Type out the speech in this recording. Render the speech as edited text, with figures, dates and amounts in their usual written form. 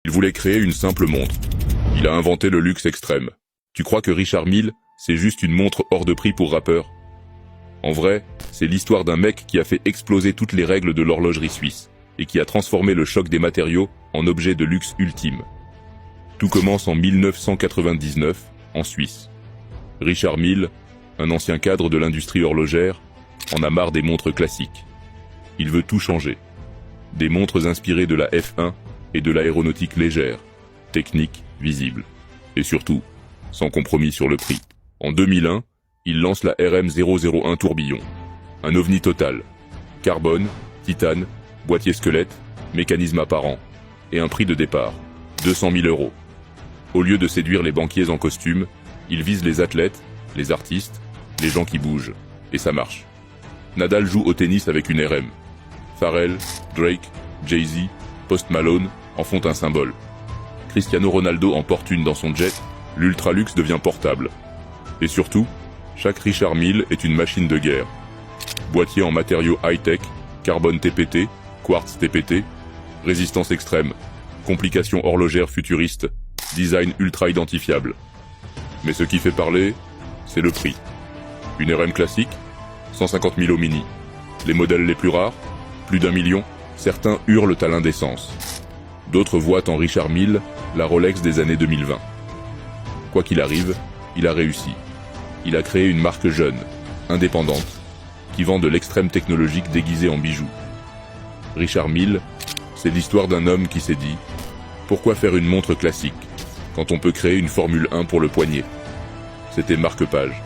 Il voulait créer une simple montre. Il a inventé le luxe extrême. Tu crois que Richard Mille, c'est juste une montre hors de prix pour rappeurs? En vrai, c'est l'histoire d'un mec qui a fait exploser toutes les règles de l'horlogerie suisse et qui a transformé le choc des matériaux en objet de luxe ultime. Tout commence en 1999, en Suisse. Richard Mille, un ancien cadre de l'industrie horlogère, en a marre des montres classiques. Il veut tout changer. Des montres inspirées de la F1 et de l'aéronautique légère, technique, visible. Et surtout, sans compromis sur le prix. En 2001, il lance la RM001 Tourbillon. Un ovni total. Carbone, titane, boîtier squelette, mécanisme apparent. Et un prix de départ, 200 000 €. Au lieu de séduire les banquiers en costume, il vise les athlètes, les artistes, les gens qui bougent. Et ça marche. Nadal joue au tennis avec une RM. Pharrell, Drake, Jay-Z, Post Malone en font un symbole. Cristiano Ronaldo en porte une dans son jet, l'ultra-luxe devient portable. Et surtout, chaque Richard Mille est une machine de guerre. Boîtier en matériaux high-tech, carbone TPT, quartz TPT, résistance extrême, complications horlogères futuristes, design ultra identifiable. Mais ce qui fait parler, c'est le prix. Une RM classique, 150 000 € au mini. Les modèles les plus rares, plus d'1 million, certains hurlent à l'indécence. D'autres voient en Richard Mille la Rolex des années 2020. Quoi qu'il arrive, il a réussi. Il a créé une marque jeune, indépendante, qui vend de l'extrême technologique déguisée en bijoux. Richard Mille, c'est l'histoire d'un homme qui s'est dit « Pourquoi faire une montre classique quand on peut créer une Formule 1 pour le poignet ?» C'était marque-page.